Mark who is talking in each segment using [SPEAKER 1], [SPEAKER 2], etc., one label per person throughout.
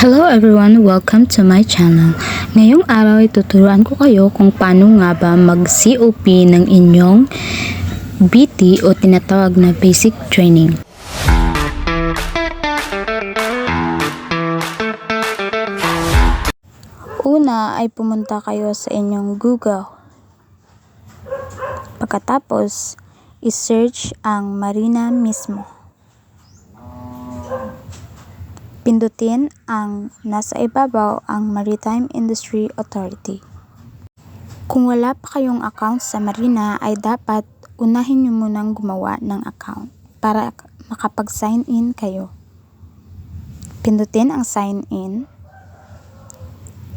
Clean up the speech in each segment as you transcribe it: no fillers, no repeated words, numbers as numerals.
[SPEAKER 1] Hello everyone! Welcome to my channel. Ngayong araw ay tuturuan ko kayo kung paano nga ba mag-COP ng inyong BT o tinatawag na Basic Training. Una ay pumunta kayo sa inyong Google. Pagkatapos, i-search ang Marina mismo. Pindutin ang nasa ibabaw ang Maritime Industry Authority. Kung wala pa kayong account sa Marina ay dapat unahin nyo munang gumawa ng account para makapag-sign in kayo. Pindutin ang sign in.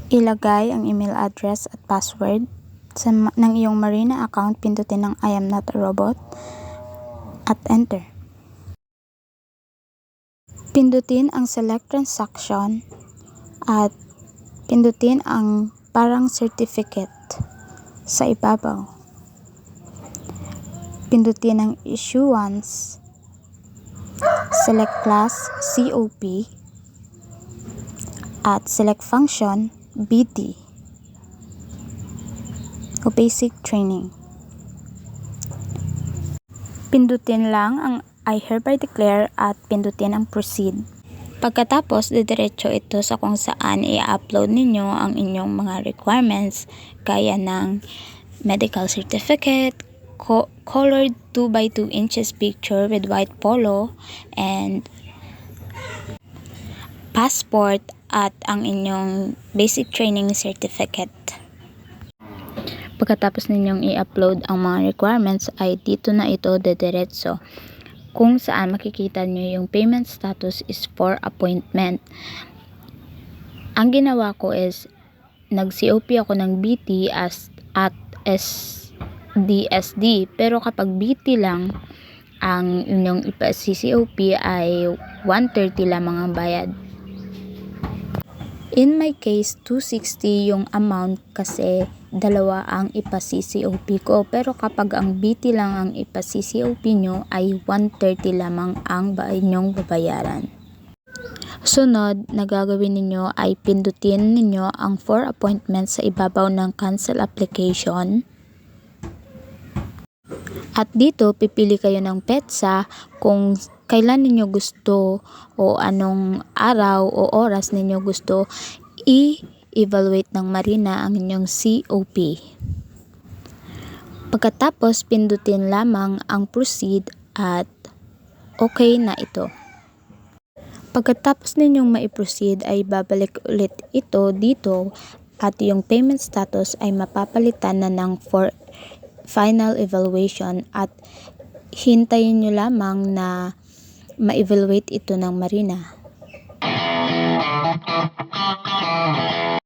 [SPEAKER 1] Ilagay ang email address at password ng iyong Marina account. Pindutin ang I am not a robot at enter. Pindutin ang select transaction at pindutin ang parang certificate sa ibabaw. Pindutin ang issuance, select class COP at select function BT o Basic Training. Pindutin lang ang I hereby declare at pindutin ang proceed. Pagkatapos, didiretso ito sa kung saan i-upload ninyo ang inyong mga requirements gaya ng medical certificate, colored 2x2 inches picture with white polo, and passport at ang inyong basic training certificate. Pagkatapos ninyong i-upload ang mga requirements ay dito na ito didiretso kung saan makikita nyo yung payment status is for appointment. Ang ginawa ko is nag-COP ako ng BT at SDSD, pero kapag BT lang ang inyong ipa-CCOP ay 130 lamang ang bayad. In my case, 260 yung amount kasi dalawa ang ipa-CCOP ko. Pero kapag ang BT lang ang ipa-CCOP nyo ay 130 lamang ang inyong babayaran. Sunod na gagawin ninyo ay pindutin ninyo ang for appointment sa ibabaw ng cancel application. At dito, pipili kayo ng petsa kung kailan ninyo gusto o anong araw o oras ninyo gusto i-evaluate ng Marina ang inyong COP. Pagkatapos, pindutin lamang ang proceed at okay na ito. Pagkatapos ninyong mai-proceed ay babalik ulit ito dito at yung payment status ay mapapalitan na ng for final evaluation at hintayin nyo lamang na ma-evaluate ito ng Marina.